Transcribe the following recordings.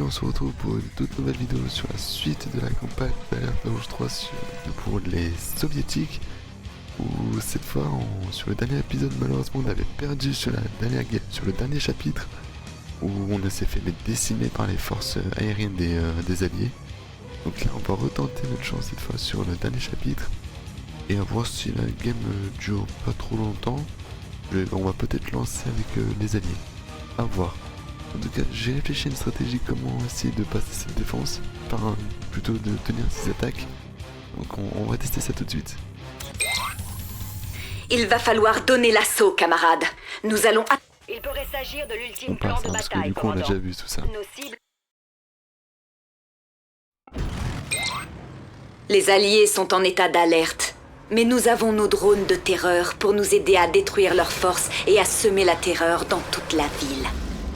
on se retrouve pour une toute nouvelle vidéo sur la suite de la campagne d'Alerte Rouge 3 pour les soviétiques. Où cette fois, sur le dernier épisode, malheureusement, on avait perdu sur le dernier chapitre, où on s'est fait décimer par les forces aériennes des Alliés. Donc là, on va retenter notre chance cette fois sur le dernier chapitre, et à voir si la game dure pas trop longtemps. On va peut-être lancer avec les Alliés. À voir. En tout cas, j'ai réfléchi à une stratégie comment essayer de passer cette défense, plutôt de tenir ces attaques. Donc on va tester ça tout de suite. Il va falloir donner l'assaut, camarades. Nous allons... Il pourrait s'agir de On l'ultime passe, plan de parce que bataille, du coup on a commandant. déjà vu tout ça. Nos cibles... Les Alliés sont en état d'alerte. Mais nous avons nos drones de terreur pour nous aider à détruire leurs forces et à semer la terreur dans toute la ville.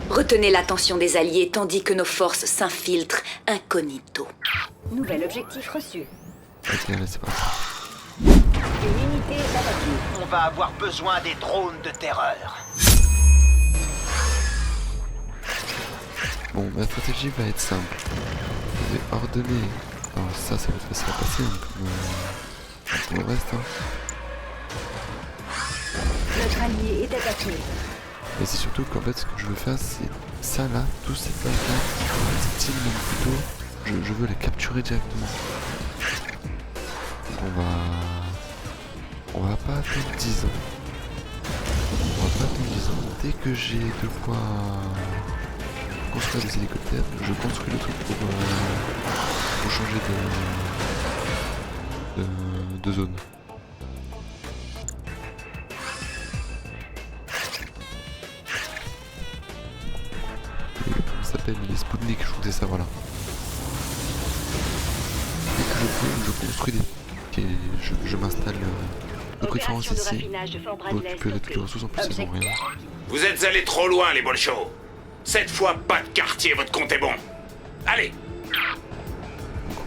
Retenez l'attention des Alliés tandis que nos forces s'infiltrent incognito. Nouvel objectif reçu. Ok, là c'est parti. Une unité est abattue. On va avoir besoin des drones de terreur. Bon, ma stratégie va être simple. Je vais ordonner... Alors ça va être facile à passer, comme le reste. Notre allié est attaqué. Et c'est surtout qu'en fait ce que je veux faire, c'est ça là, tous ces places là, cette île même plutôt, je veux les capturer directement. Donc on va pas attendre 10 ans. On va pas attendre 10 ans. Dès que j'ai de quoi construire des hélicoptères, je construis le truc pour changer de zone. Ça s'appelle les Spoutnik, je crois que c'est ça, voilà. Dès que je peux, je construis des... je m'installe de préférence Opération de ici raffinage de Fort pour Bradley récupérer toutes les stoppée. ressources. En plus, ils ont rien. Vous êtes allés trop loin, les bolchos. Cette fois, pas de quartier, votre compte est bon. Allez.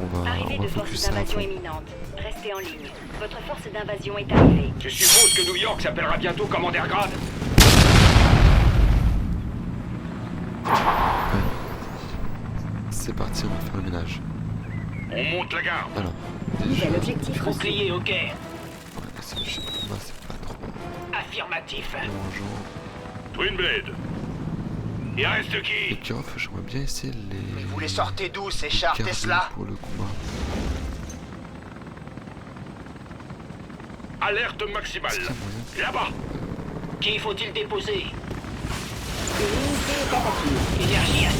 Donc on Arrivée va de forces focus ça à d'invasion fond. imminente. Restez en ligne. Votre force d'invasion est arrivée. Je suppose que New York s'appellera bientôt Commandergrad. C'est parti, on va faire le ménage. On monte la garde. Alors, déjà, Nouvel objectif reçu. Bouclier, ok. ouais, c'est chez moi, c'est pas trop Affirmatif. dérangeant. Twin Blade. Il reste Et qui? Kirov, j'aimerais bien essayer Vous les sortez d'où ces chars cargo Tesla? pour le combat. Alerte maximale. Est-ce qu'il y a moyen Là-bas. Qui faut-il déposer? Une unité est abattue. Énergie à 100%.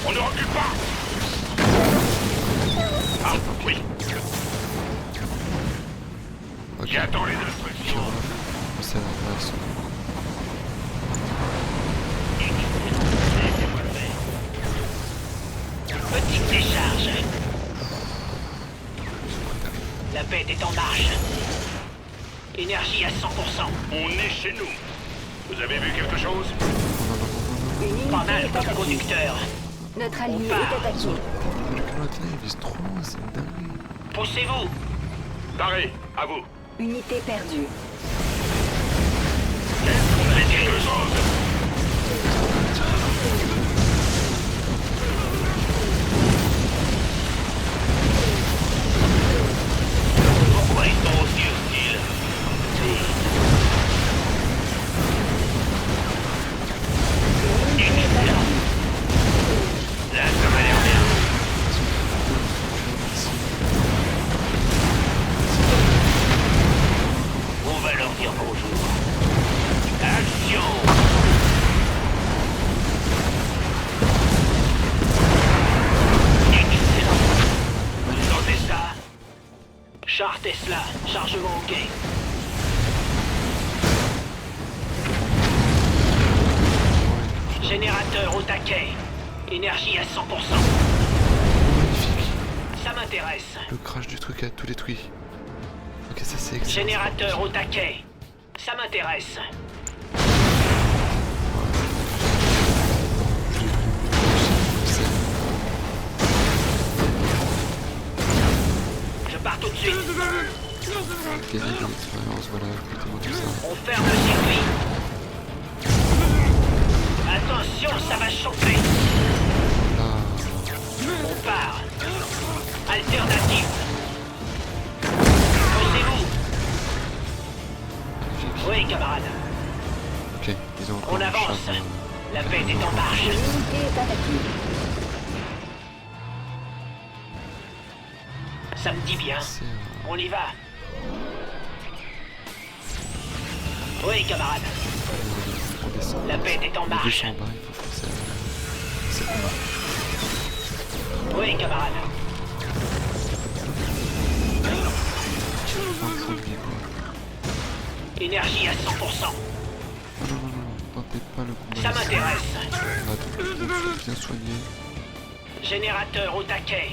On ne recule pas. Ah, oui. Ok, J'attends les instructions. Kirov, on sait la réaction. Petite décharge. La bête est en marche. Énergie à 100%. On est chez nous. Vous avez vu quelque chose? Une Pas unité mal est comme abattue. conducteur. Notre allié part. est attaqué. Le Canadien, il vise trop loin, c'est une dinguerie. Poussez-vous. Paré, à vous. Unité perdue. Vous avez quelque chose? Pourquoi ils sont aussi hostiles? Excellent. Là, ça m'a l'air bien. On va leur dire bonjour. Action! Excellent. Vous entendez ça? Char Tesla, chargement OK. Générateur au taquet. Énergie à 100%. Magnifique. Ça m'intéresse. Le crash du truc a tout détruit. Ok, ça c'est excellent. Générateur au taquet. Ça m'intéresse. Je pars tout de suite. Gagner de l'expérience, voilà, écoutez-moi tout ça. On ferme le circuit. Attention, ça va chauffer. Là, On part. Alternative. Posez-vous. Oui, camarade. Ok, ils ont encore On un avance. char, La bête est en marche. L'unité est attaquée. Ça me dit bien. c'est, On y va. Oui, camarade. on descend. La bête est en Les marche. 200 bas, il faut forcer c'est combat. Oui, camarade. Un fou de vie, quoi. Énergie à 100%. Non, non, non, non, tentez pas le combat. Ça ici. m'intéresse. On va tout bien soigner. Générateur au taquet.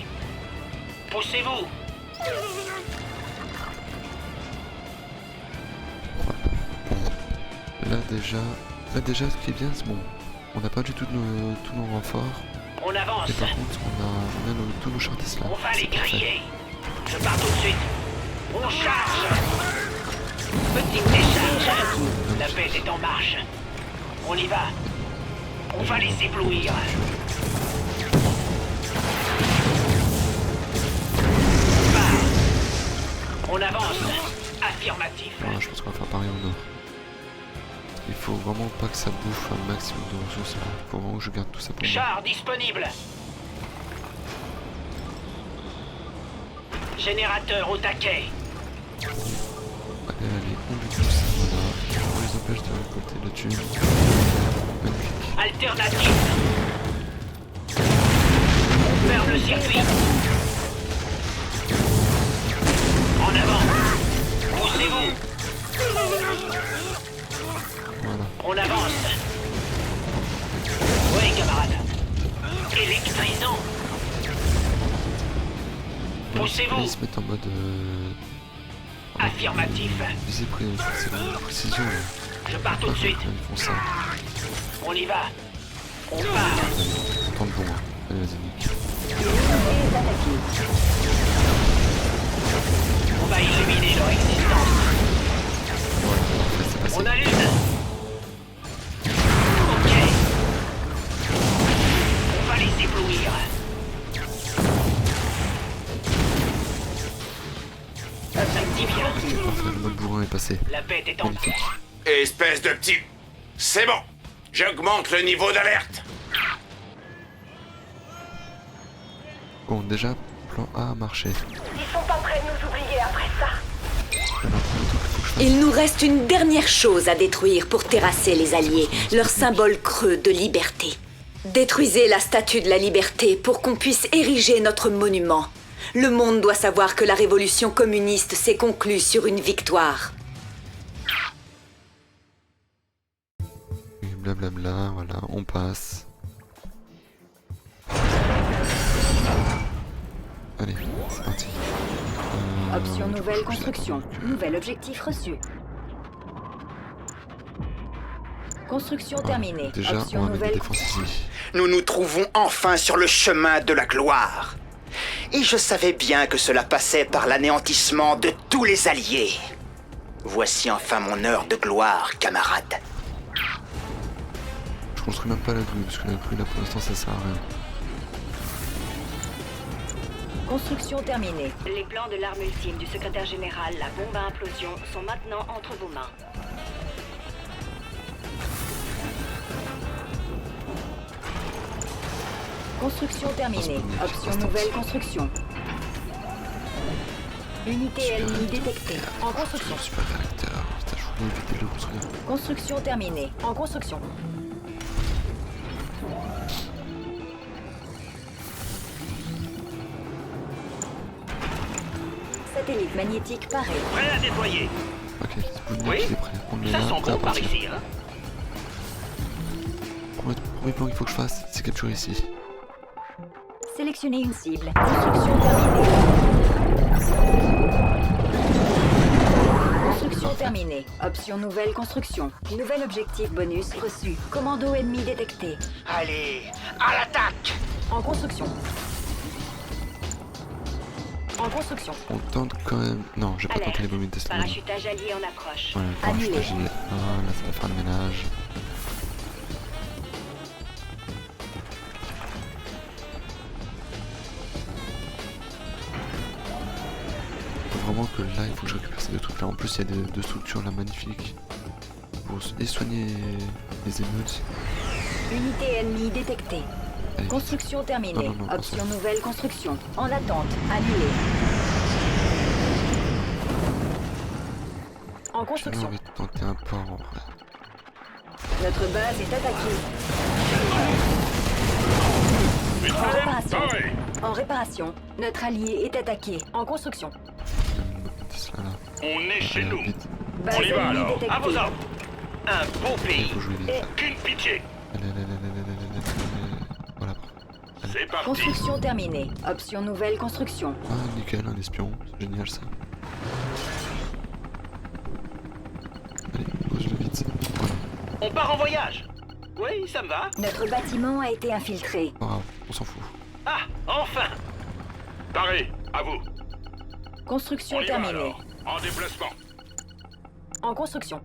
Poussez-vous. Là déjà, ce qui est bien, c'est bon. On n'a pas du tout tous nos renforts. On avance. Et par contre, on a tous nos chars Tesla. On va les C'est parfait. griller. Je pars tout de suite. On charge. Petite décharge. La bête est en marche. On y va. On va les éblouir. On part. On avance. Affirmatif. Voilà, je pense qu'on va faire pareil au nord. Il faut vraiment pas que ça bouffe un maximum de ressources là. Il faut vraiment que je garde tout ça pour moi. Char disponible. Générateur au taquet. Allez, on lui pousse, voilà. On les empêche de récolter le tube. Magnifique. Alternative. On ferme le circuit. En avant. Poussez-vous. Voilà. On avance. Oui, camarade. Électrisant. Poussez-vous. Ils se mettent en mode... Affirmatif. visée c'est vraiment précision. Là. Je pars tout de suite. Ils font ça. On y va. On part. Tente bon. Hein. Allez, vas-y, nique. L'unité est attaquée. On va illuminer leur existence. Voilà, parfait, c'est passé. On allume. Ok. On va les éblouir. Ça me dit bien. Ok, parfait, le mode bourrin est passé. La bête est en... Magnifique. Espèce de petit... C'est bon. J'augmente le niveau d'alerte. Bon, déjà, plan A a marché. Ils sont pas prêts de nous oublier après ça. Alors, le truc qu'il faut que je fasse... Il nous reste une dernière chose à détruire pour terrasser les Alliés, leur symbole creux de liberté. Détruisez la statue de la liberté pour qu'on puisse ériger notre monument. Le monde doit savoir que la révolution communiste s'est conclue sur une victoire. Et blablabla, voilà, on passe. Allez, c'est parti. Option du coup, nouvelle faut que je construction. l'attende que- Nouvel objectif reçu. Construction Voilà. terminée. Déjà, Option on va mettre des nouvelle. défenses ici. Nous nous trouvons enfin sur le chemin de la gloire. Et je savais bien que cela passait par l'anéantissement de tous les alliés. Voici enfin mon heure de gloire, camarades. Je construis même pas la grue, parce que la grue là pour l'instant ça sert à rien. Construction terminée. Les plans de l'arme ultime du secrétaire général, la bombe à implosion, sont maintenant entre vos mains. Construction terminée. Option nouvelle construction. Unité ennemie détectée. En construction. Super réacteur. Putain, je voulais éviter de le construire. Construction terminée. En construction. Satellite magnétique paré. Prêt à déployer. Ok, c'est bon, Oui. il est prêt. On le met Ça là, sent prêt à bon par partir. ici, hein. Premier plan qu'il faut que je fasse, c'est capturer ici. Sélectionnez une cible. Construction terminée. Construction terminée. Option nouvelle construction. Nouvel objectif bonus reçu. Commando ennemi détecté. Allez, à l'attaque! En construction. En construction. On tente quand même. Non, j'ai pas tenté les bombes de test. Parachutage allié en approche. Voilà, Annulé. parachutage allié. Ah, là ça va faire le ménage. vraiment que là, il faut que je récupère ces deux trucs là. En plus, il y a deux structures là magnifiques pour soigner les émeutes. Unité ennemie détectée. Allez, Construction terminée. Non, Option nouvelle construction. En attente. Annulée. En j'ai construction. envie de tenter un port en vrai. Notre base est attaquée. En réparation. En réparation. Notre allié est attaqué. En construction. Tesla là. On est chez Allez, nous. vite. Base On y va ennemie alors. détectée. À vos ordres. Un beau Il pays. faut jouer vite. là. Aucune pitié. Allez. Voilà. C'est parti. Construction terminée. Option nouvelle construction. Ah, nickel, un espion. C'est génial ça. Allez, pose-le vite. Voilà. On part en voyage. Oui, ça me va. Notre bâtiment a été infiltré. Pas grave, on s'en fout. Ah, enfin. Pareil, à vous. Construction On y va terminée. alors. En déplacement. En construction.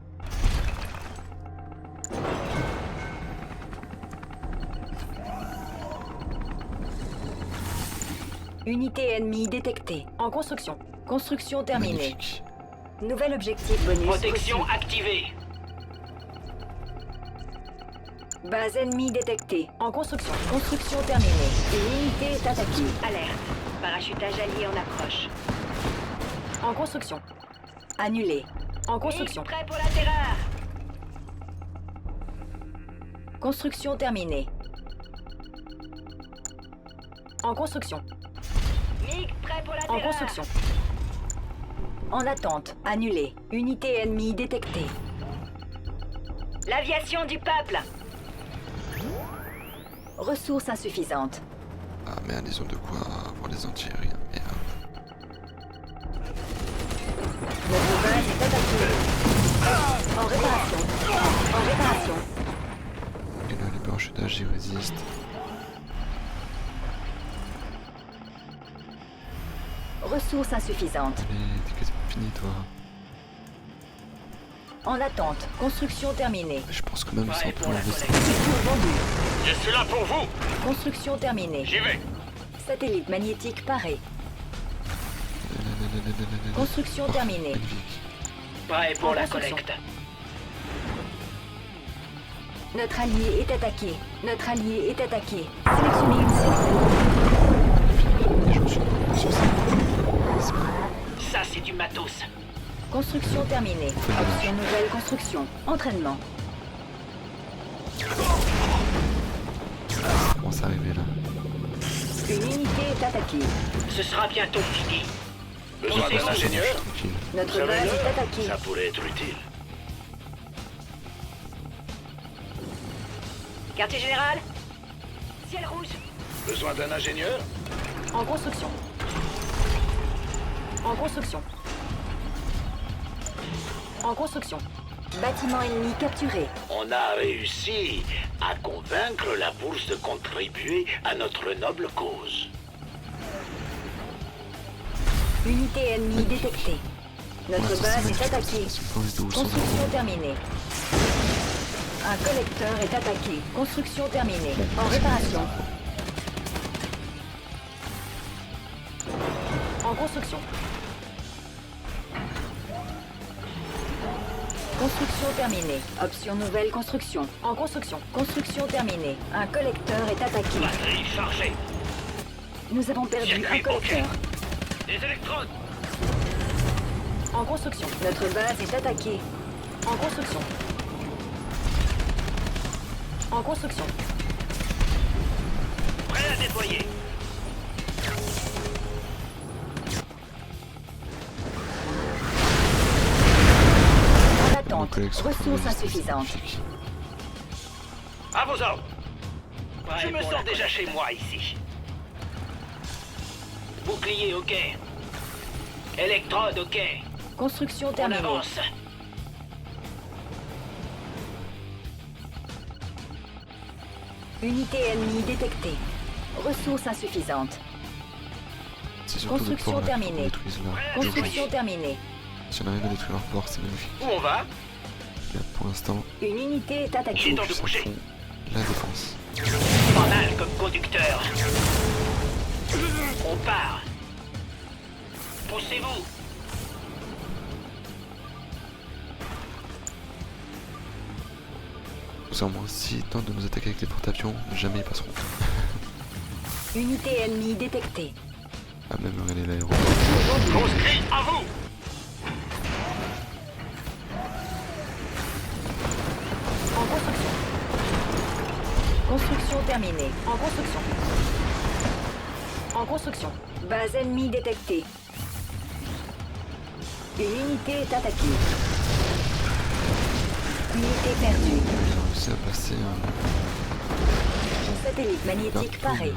Unité ennemie détectée. En construction. Construction terminée. Magnifique. Nouvel objectif bonus. Protection reçu. activée. Base ennemie détectée. En construction. Construction terminée. Une unité est attaquée. Alerte. Parachutage allié en approche. En construction. Annulé. En construction. Prêt pour la terreur. Construction terminée. En construction. MiG prêt pour la terreur. En construction. En attente. Annulé. Unité ennemie détectée. L'aviation du peuple. Ressources insuffisantes. Ah merde, ils ont de quoi avoir les anti-aériens. Merde. Notre base est attaquée. En réparation. En réparation. Et là, les parachutages, ils résistent. Ressources insuffisantes. Allez, t'es quasiment fini, toi. En attente. Construction terminée. Je pense que même Ouais, sans pour pour la enlever ça. collecte. Structure vendue. Je suis là pour vous. Construction terminée. J'y vais. Satellite magnétique paré. Construction Oh, terminée. magnifique. Prêt pour En la construction. collecte. Notre allié est attaqué. Notre allié est attaqué. Sélectionnez une cible. Et je me suis retrouvé sur ça. C'est bon. Ça, c'est du matos. Construction terminée. Option nouvelle construction. Entraînement. Ça commence à arriver là. Une unité est attaquée. Ce sera bientôt fini. Besoin Pensez-vous, d'un ingénieur. Tranquille. Notre base est attaquée. Ça pourrait être utile. Quartier général. Ciel rouge. Besoin d'un ingénieur. En construction. En construction. En construction. Bâtiment ennemi capturé. On a réussi à convaincre la bourse de contribuer à notre noble cause. Unité ennemie détectée. Notre Pour l'instant, base c'est est magnifique. attaquée. C'est pas où sans Construction terminée. Un collecteur est attaqué. Construction terminée. En réparation. En construction. Construction terminée. Option nouvelle construction. En construction. Construction terminée. Un collecteur est attaqué. Batterie chargée. Nous avons perdu un Circuit collecteur. Des électrodes. En construction. Notre base est attaquée. En construction. En construction. Prêt à déployer. En Nos attente. collègues sont Ressources résistants, c'est insuffisantes. magnifique. À vos ordres. Prêt Je me pour sens la déjà collecte. chez moi ici. Bouclier, ok. Électrode, ok. Construction On terminée. avance. Unité ennemie détectée. Ressources insuffisantes. C'est surtout le Construction port là qu'on terminée. détruise là. Construction terminée. Si on arrive à détruire leur port, c'est magnifique. Où on va? Là, pour l'instant, Une unité est Il est attaquée. temps de focus à bouger. fond la défense. Pas mal comme conducteur. On part. Poussez-vous. Accessoirement, s'ils tentent de nous attaquer avec les porte-avions, jamais ils passeront. Unité ennemie détectée. Ah, même regardez l'aéroport. Conscrit, à vous! En construction. Construction terminée. En construction. En construction. Base ennemie détectée. Une unité est attaquée. Unité perdue. Ils ont réussi à passer Satellite magnétique paré.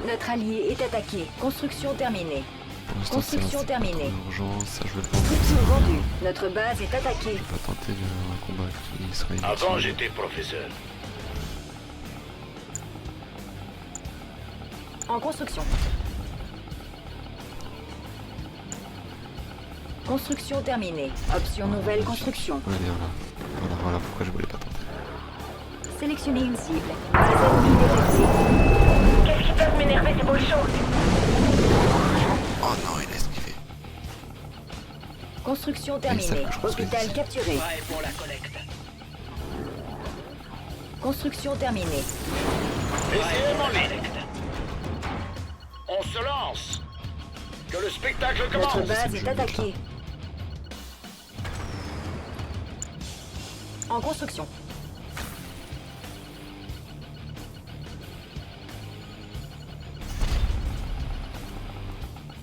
Notre allié est attaqué. Construction terminée. Pour l'instant, Construction c'est terminée. en urgence, ça je vais le prendre. Structure vendue. Notre base est attaquée. On va tenter un combat qui sera inutile. Avant, j'étais professeur. En construction. Construction terminée. Option nouvelle construction. Allez, voilà pourquoi je voulais pas tenter. Sélectionnez une cible. Base ennemie détectée. Qu'est-ce qui peuvent m'énerver ces bolchos? Oh non, il a esquivé. Construction Et ça, terminée. je pense que Hôpital c'est- capturé. Prêt pour la collecte. Construction terminée. Essayez mon collecte. On se lance. Que le spectacle Notre commence. base est attaquée. En construction.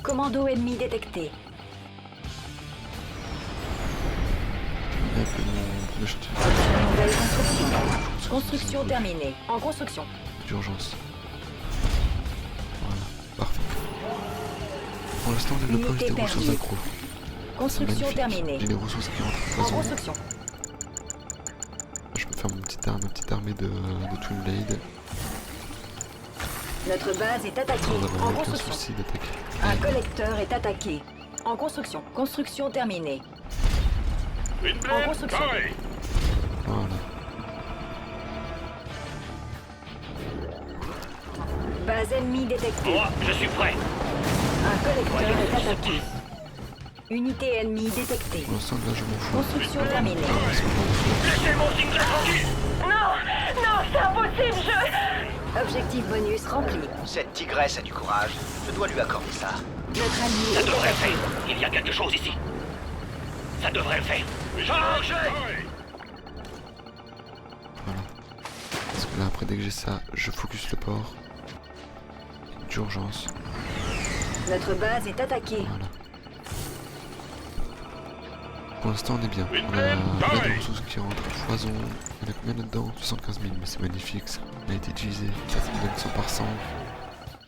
Commando ennemi détecté. Avec mon premier chantier Option nouvelle construction. Construction terminée. En construction. d'urgence. Voilà, parfait. Pour l'instant, on développe Unité des ressources perdue. accro. C'est Construction magnifique. terminée. J'ai des ressources qui rentrent à En foison. construction. Je peux faire ma petite armée de Twin Blade Notre base est attaquée. sans avoir En aucun construction. souci d'attaquer. Un collecteur est attaqué. En construction. Construction terminée. Une En blende, construction. pareil. Voilà. Base ennemie détectée. Moi, je suis prêt. Un collecteur est attaqué. Unité ennemie détectée. Pour l'instant, là, je m'en fous. Construction terminée. Laissez mon Stingray tranquille. Objectif bonus rempli. Cette tigresse a du courage. Je dois lui accorder ça. Notre allié Ça est devrait le attaqué. faire. Il y a quelque chose ici. Ça devrait le faire. Chargez! Voilà. Parce que là, après, dès que j'ai ça, je focus le port. D'urgence. Notre base est attaquée. Voilà. Pour l'instant, on est bien. Une On a blende, plein de pareil. ressources qui rentrent à foison. Il y en a combien là-dedans? 75 000, mais c'est magnifique ça. On a été utilisé. Ça me donne 100 par 100.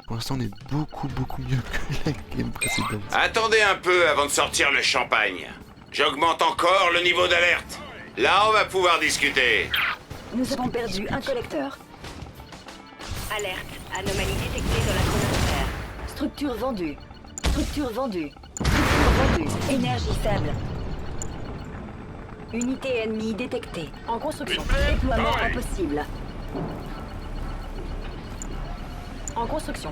Pour l'instant, on est beaucoup mieux que la game précédente. Attendez un peu avant de sortir le champagne. J'augmente encore le niveau d'alerte. Là, on va pouvoir discuter. Nous avons perdu un collecteur. Alerte. Anomalie détectée dans la chronosphère. Structure vendue. Structure vendue. Structure vendue. Énergie faible. Unité ennemie détectée. En construction. Déploiement pareil. impossible. En construction.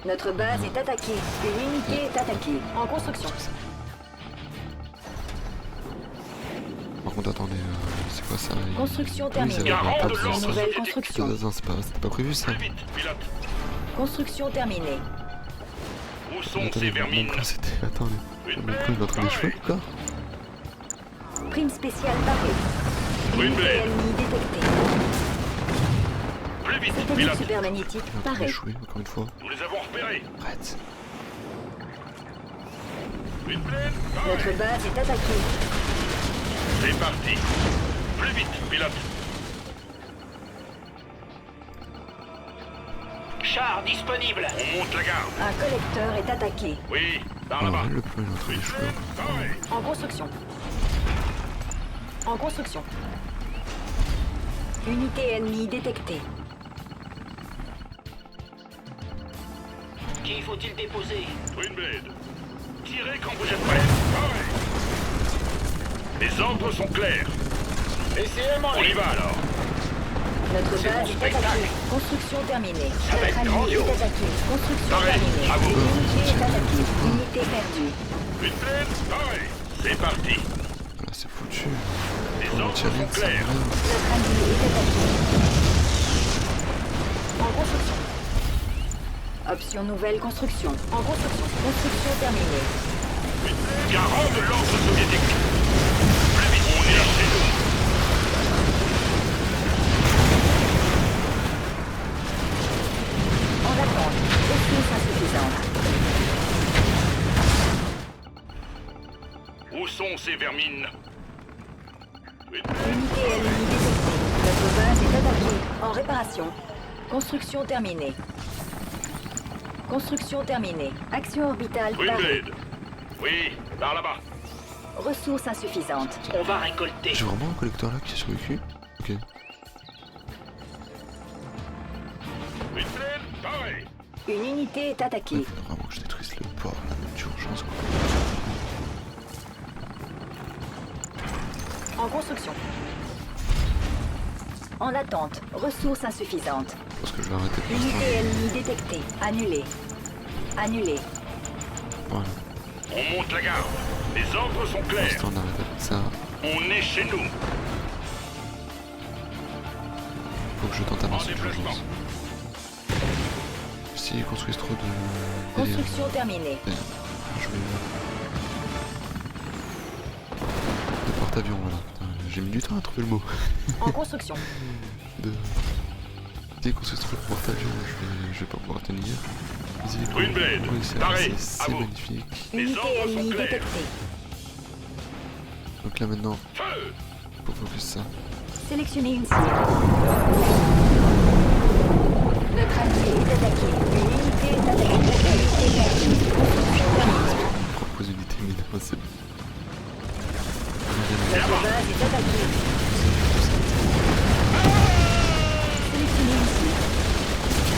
Notre base est attaquée. Une unité est attaquée. En construction. Par contre, attendez, c'est quoi ça? Construction Ah oui, terminée. ils avaient Garant pas de besoin. lance Nouvelle soviétique. construction. Non, c'était pas prévu ça. Plus vite, pilote. Construction terminée. Où sont Attendez, ces vermines? mon c'était. Attendez. Une Mon blende, il est en train d'échouer pareil. encore? Prime spéciale parée. Une Unité blende. ennemie détectée. Plus vite, Satellite pilote. supermagnétique Il est en train parée. d'échouer, encore une fois. Nous les avons repérés. Arrête. Une blende, Notre pareil. base est attaquée. C'est parti. Plus vite, pilote. Char disponible. On monte la garde. Un collecteur est attaqué. Oui, par Ah là-bas. ouais, le plan il est en train Une d'échouer. blende, pareil. En construction. En construction. Unité ennemie détectée. Qui faut-il déposer? Twin Blade. Tirez quand vous êtes prêts. Pareil. Les ordres sont clairs. Essayez mon On y va alors. Notre C'est base mon est spectacle. attaquée. Construction terminée. Ça va Notre être allié grandiose. est attaqué. Construction Pareil, terminée. à vous. Unité est attaquée. Unité perdue. Une blende, pareil. C'est parti. Voilà, c'est foutu. Les on ordres tire sont rien, ça sert à clairs. rien. Notre allié est attaqué. En construction. Option nouvelle construction. En construction. Construction terminée. Garant de l'ordre soviétique. Plus vite, on est chez nous. En attente. Ressources insuffisantes. Où sont ces vermines? Unité ennemie détectée. Notre base est attaquée. En réparation. Construction terminée. Construction terminée. Action orbitale barrée. Greenblade. Oui, par là-bas. Ressources insuffisantes. On va récolter. J'ai vraiment un collecteur là qui a survécu? Ok. Greenblade, pareil. Une unité est Il attaquée. faudrait vraiment que je détruise le port là, d'urgence quoi. En construction. En attente. Ressources insuffisantes. Je pense que je vais arrêter pour Unité l'instant. ennemie détectée. Annulée. Annulée. Voilà. On monte la garde. Les ordres sont Pour clairs. l'instant on arrête avec ça. On est chez nous. Faut que je tente un En assaut déplacement. d'urgence. Si ils construisent trop de... Construction terminée. Je vais... De porte-avions, voilà. Putain, j'ai mis du temps à trouver le mot. En construction. De... Dès qu'on se trouve porte-avions, je vais pas pouvoir tenir. Greenblade, Oui, c'est pareil, à c'est vous. magnifique. Les Unité ordres sont ennemie clairs. détectée. Donc là maintenant, Feu. faut focus ça. Sélectionnez une cible. Notre allié est attaqué. Une unité est attaquée. Unité perdue. Construction terminée. Mes propres unités, mais non, c'est... Notre base est attaquée. Sélectionnez une cible.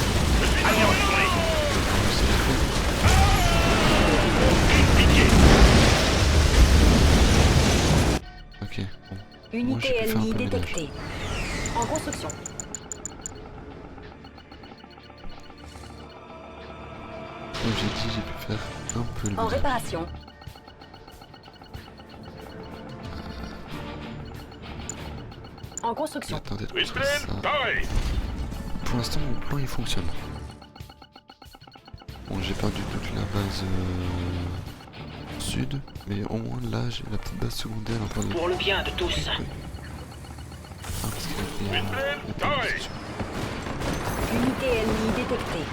Ok, bon. Moi, j'ai Unité pu faire un ennemie peu le ménage. détectée. En construction. Comme j'ai dit, j'ai pu faire un peu le En ménage. réparation. En construction. J'attendais de construire Greenblade, ça. pareil. Pour l'instant, mon plan il fonctionne. Bon, j'ai perdu toute la base sud, mais au moins là, j'ai la petite base secondaire en train de... Pour le bien de tous. Oui. Ah, parce qu'il y a des... Greenblade, il y a des pareil. questions. Unité ennemie détectée.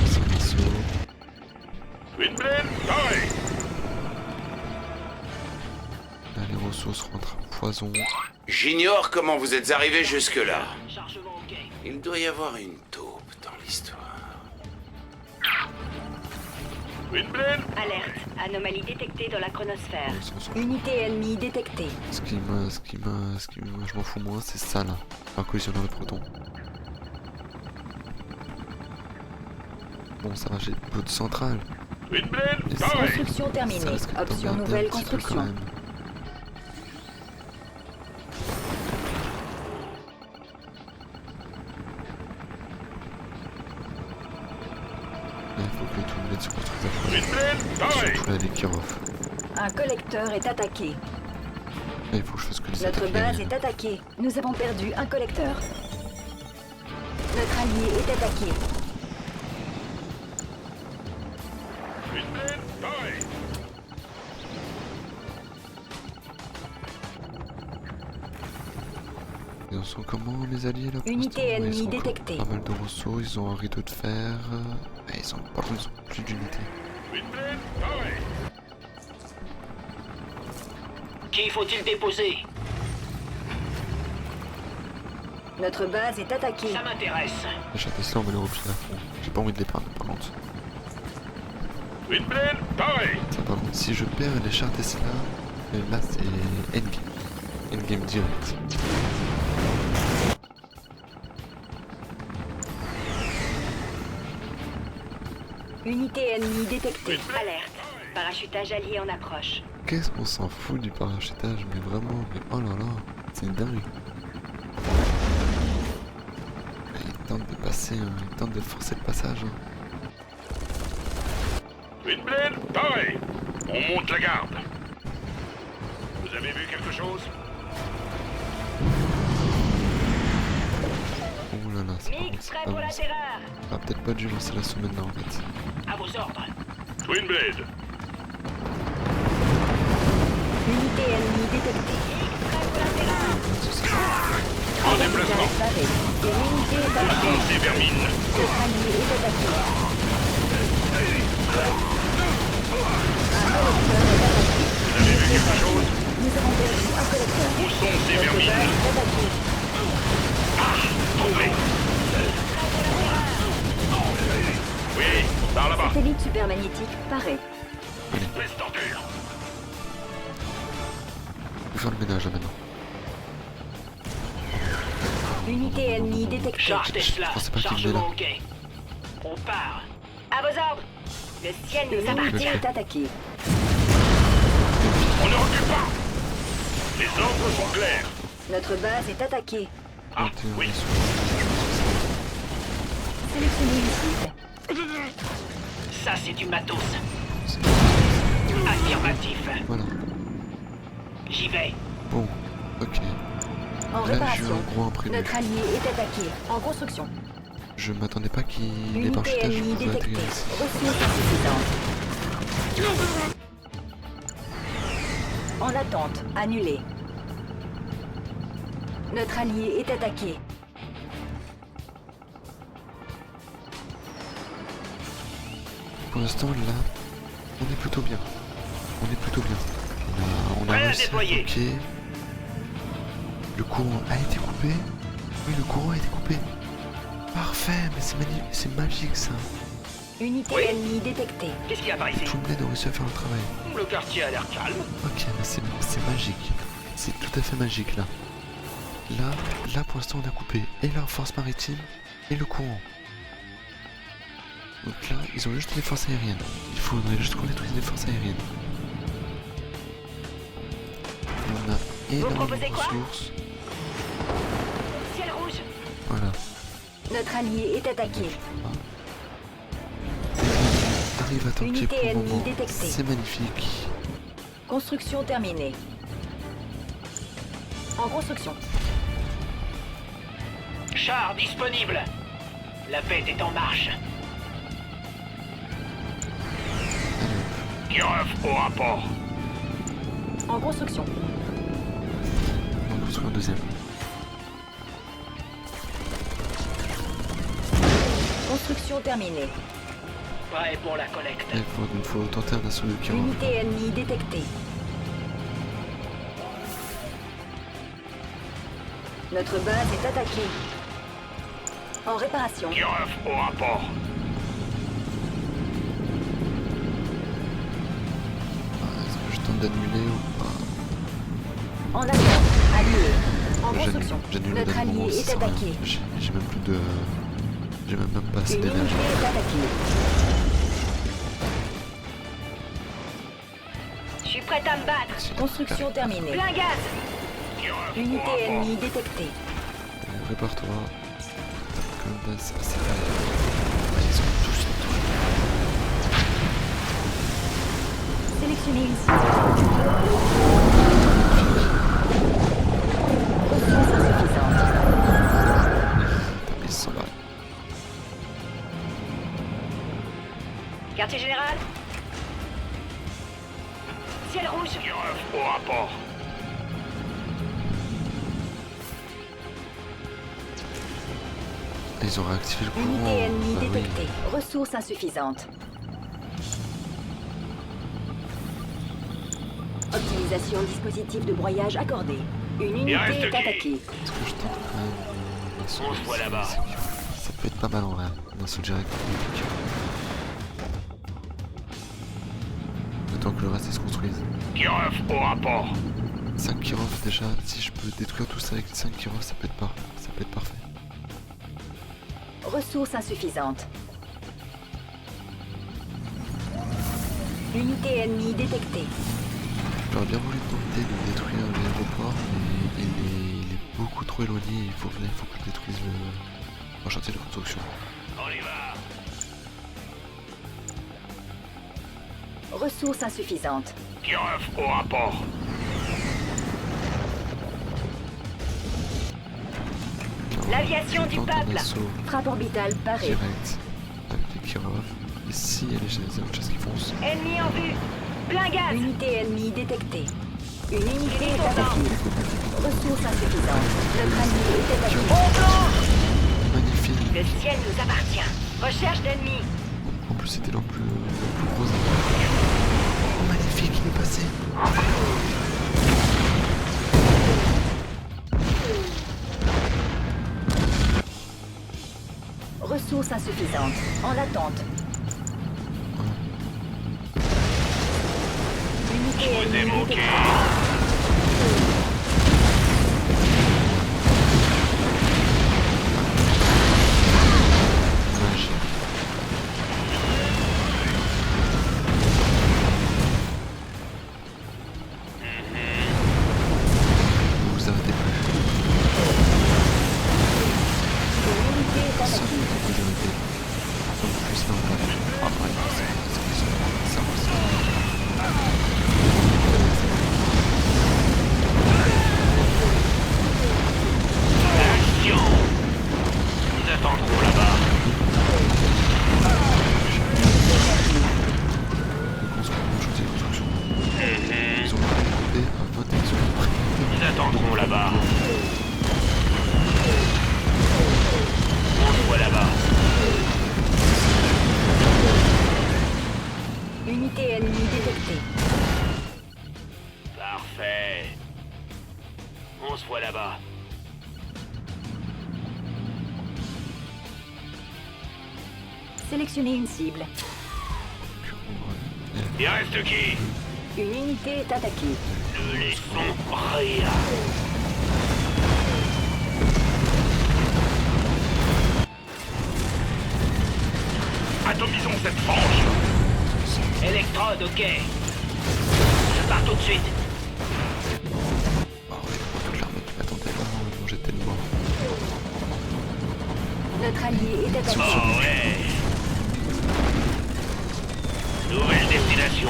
C'est un assaut. Greenblade, pareil. Là, les ressources rentrent à poison. J'ignore comment vous êtes arrivés jusque-là. Chargement ok. Il doit y avoir une taupe dans l'histoire. Greenblade, Alerte. Anomalie détectée dans la chronosphère. Ils s'en sortent. Unité ennemie détectée. Ce qui je m'en fous moins, c'est ça là. Un collisionneur de proton. Bon, ça va, j'ai d'autres centrales. Greenblade, Mais ça, pareil. Construction ça terminée. risque de Option t'emmerder nouvelle un petit peu quand construction. même. Mais il faut que tout le monde se construise à Greenblade, pareil. surtout là les Kirov. Un collecteur est attaqué. Là, il faut que je fasse que les Notre attaques base aériennes. est attaquée. Nous avons perdu un collecteur. Notre allié est attaqué. Greenblade, pareil. Ils en sont comment les alliés là pour Unité l'instant? ennemie Ils ont encore détectée. pas mal de ressources, ils ont un rideau de fer. Ils ont par contre ils ont plus d'unités. Greenblade, pareil. Qui faut-il déposer? Notre base est attaquée. Ça m'intéresse. Les chars Tesla on va les replier à fond. J'ai pas envie de les perdre par contre. Greenblade, pareil. Ça par contre si je perds les chars Tesla, là c'est endgame. Endgame direct. Unité ennemie détectée. Alerte. Parachutage allié en approche. Qu'est-ce qu'on s'en fout du parachutage, mais vraiment, mais oh là là, c'est dingue. Il tente de passer, il tente de forcer le passage. Twinblade, pareil. On monte la garde. Vous avez vu quelque chose? Oh là là, c'est pas Mix prêt pour la bon. terreur. Ah, peut-être pas dû lancer l'assaut maintenant en fait. À vos ordres. Twinblade, Unité ennemie détectée. Mix prêt pour la terreur. en déplacement. Barré. Une unité est attaquée. Foncez, vermine. Notre allié est attaqué. Vous avez vu quelque chose? Nous avons perdu un collecteur. Où sont ces Notre base vermines? est attaquée. Trouvé. Oui, par là-bas. Satellite supermagnétique paré. Espèce d'ordure. Je vais faire le ménage là maintenant. Unité ennemie détectée. Charge Tesla. Je pensais pas qu'il Chargement venait ok. On part. À vos ordres. Le ciel nous appartient. Est attaqué. On ne recule pas. Les ordres sont clairs. Notre base est attaquée. Ah, 21 oui. Sélectionnez une cible. Ça, c'est du matos. Affirmatif. Voilà. J'y vais. Bon, ok. En Là, j'ai eu réparation. un gros imprévu. Notre allié est attaqué. En construction. Je m'attendais pas qu'il les Unité parchetages ennemie pouvaient détectée. atterrir ici. Ressources insuffisantes. En attente. Annulé. Notre allié est attaqué. Pour l'instant, là, on est plutôt bien. On est plutôt bien. On a Prêt à réussi à déployer. bloquer. Le courant a été coupé. Oui, le courant a été coupé. Parfait, mais c'est magique ça. Unité Oui. ennemie détectée. Qu'est-ce qu'il y a par ici? Tout le monde a réussi à faire le travail. Le quartier a l'air calme. Ok, mais c'est magique. C'est tout à fait magique là. Là pour l'instant on a coupé et leur force maritime et le courant. Donc là, ils ont juste les forces aériennes. Il faudrait juste qu'on détruise les forces aériennes. Et on a énormément proposez de quoi? ressources. Ciel rouge. Voilà. Notre allié est attaqué. Arrive à tanker Unité pour le ennemie moment. détectée. C'est magnifique. Construction terminée. En construction. Char disponible. La bête est en marche. Kirov au rapport. En construction. On construit un deuxième. Construction terminée. Prêt pour la collecte. Il faut tenter un assaut de Kirov. Unité ennemie détectée. Notre base est attaquée. En réparation. Kirov au rapport. Est-ce que je tente d'annuler ou pas? En attente. Allié. En J'annule construction. au Notre dernier moment, allié ça est sert à rien. attaqué. J'ai même plus de... J'ai même pas assez Une unité d'énergie. est attaquée. Je suis prête à me battre. Construction terminée. Plein gaz. Kirov au Unité rapport. ennemie détectée. Répare-toi. Comme ça, c'est pas... Ils sont tous Sélectionnez une cible. Ressources insuffisantes. Ils sont là. Quartier général. Ciel rouge. Kirov au rapport. Ils ont réactivé le courant. Unité ennemie Bah oui. détectée. Ressources insuffisantes. Optimisation dispositif de broyage accordé. Une unité reste est qui? attaquée. Est-ce que je tente quand même un assaut On se voit là-bas. Ça peut être pas mal en vrai. Un assaut direct. Le temps que le reste se construise. Kirov au rapport. 5 Kirov déjà. Si je peux détruire tout ça avec 5 Kirov, ça peut être parfait. Ressources insuffisantes. Unité ennemie détectée. J'aurais bien voulu tenter de détruire l'aéroport, mais il est beaucoup trop éloigné. Il faut que je détruise le chantier de construction. On y va. Ressources insuffisantes. Kirov au rapport. L'aviation du Tente un peuple. assaut Frappe orbitale parée. direct avec les Kirov. Et si elle est autre chose qui fonce. Ennemi en vue. Plein gaz. Unité ennemie détectée. Une unité est attaquée. Ressources insuffisantes. Notre allié est attaqué. Magnifique. Le ciel nous appartient. Recherche d'ennemis. En plus c'était le plus gros. Oh, magnifique, il est passé. Ressources insuffisantes. En attente. Unité Je vous ai ennemie manqué. détectée. Dommage. Ne vous arrêtez plus. Une unité est Sans attaquée. majorité. Enfin, plus non, bref. Ah, ouais, non, ça. Action! Nous attendrons là-bas. Construction. Ils ont monté à 21 secondes près. Nous attendrons là-bas. On se voit là-bas. Unité ennemie détectée. Parfait. On se voit là-bas. Sélectionnez une cible. Il reste qui? Une unité est attaquée. Ne laissons rien. Atomisons cette frange. Électrode, ok. Je pars tout de suite. Oh, ouais, toute l'armée qui m'attendait là, j'étais tellement. Notre allié est attaqué. Oh ouais. Nouvelle destination.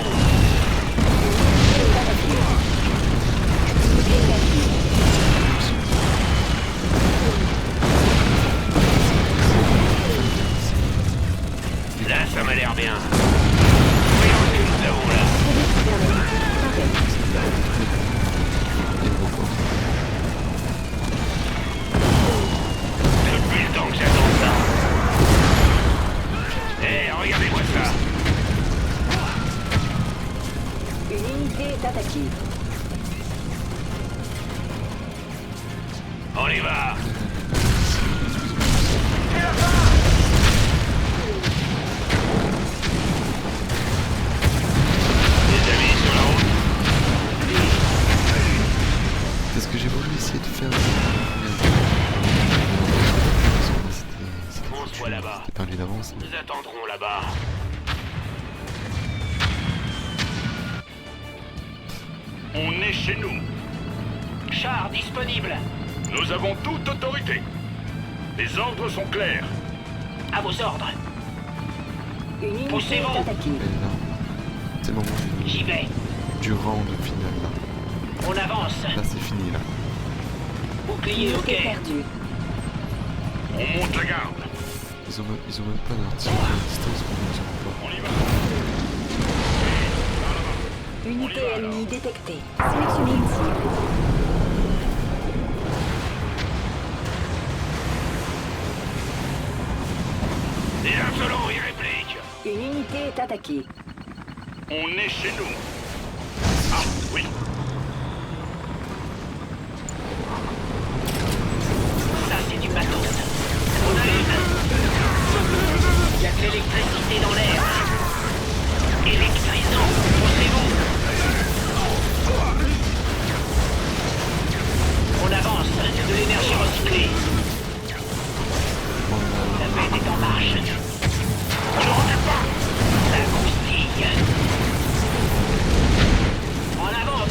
Là, ça m'a l'air bien. Voyons ce que nous avons là. Et pourquoi Depuis le temps que j'attends ça. Eh, regardez-moi ça. Une unité est attaquée. On y va. Les amis sur la route. C'est ce que j'ai voulu essayer de faire. On se voit là-bas. C'était perdu d'avance. Nous attendrons là-bas. On est chez nous. Char disponible. Nous avons toute autorité. Les ordres sont clairs. À vos ordres. Une unité Poussez-vous. est attaquée. Et là, c'est le moment J'y vais. du round final là. On avance. Là c'est fini là. Bouclier, ok. Unité perdue. On monte la garde. Ils ont même pas leur tir à distance qu'on nous envoie. On y va. Unité ennemie détectée. Sélectionnez une cible. Des insolents, ils répliquent. Une unité est attaquée. On est chez nous. Ah, oui. Ça, c'est du matos. On allume. Il y a de l'électricité dans l'air. Électrisant. Poussez-vous. On avance. De l'énergie recyclée. La bête est en marche. On ne recule pas. Ça croustille. En avant,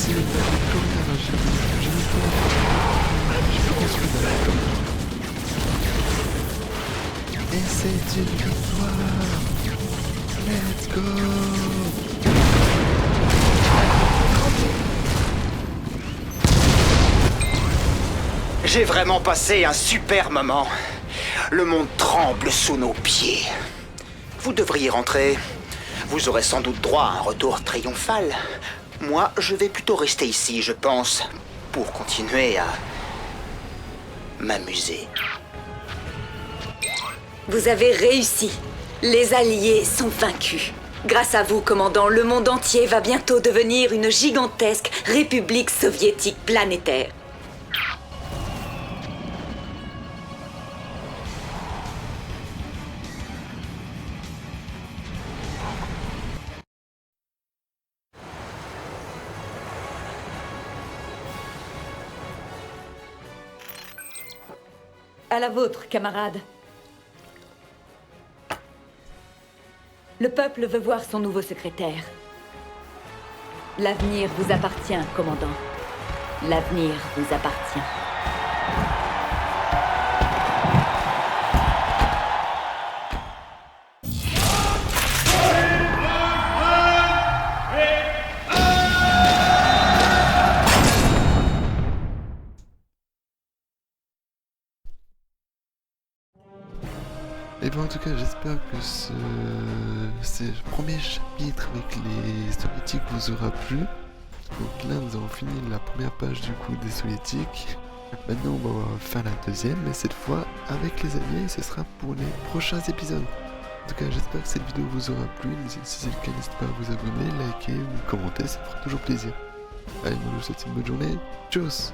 si elle n'avait plus rien, alors j'ai mis tout construit dans la com. Et c'est une victoire. Let's go. J'ai vraiment passé un super moment. Le monde tremble sous nos pieds. Vous devriez rentrer. Vous aurez sans doute droit à un retour triomphal. Moi, je vais plutôt rester ici, je pense, pour continuer à m'amuser. Vous avez réussi. Les Alliés sont vaincus. Grâce à vous, commandant, le monde entier va bientôt devenir une gigantesque république soviétique planétaire. À la vôtre, camarades. Le peuple veut voir son nouveau secrétaire. L'avenir vous appartient, commandant. L'avenir vous appartient. Et bien en tout cas j'espère que ce premier chapitre avec les soviétiques vous aura plu. Donc là nous avons fini la première page du coup des soviétiques. Maintenant on va faire la deuxième, mais cette fois avec les alliés, ce sera pour les prochains épisodes. En tout cas j'espère que cette vidéo vous aura plu. Si c'est le cas, n'hésitez pas à vous abonner, liker ou commenter, ça fera toujours plaisir. Allez, moi je vous souhaite une bonne journée. Tchuss!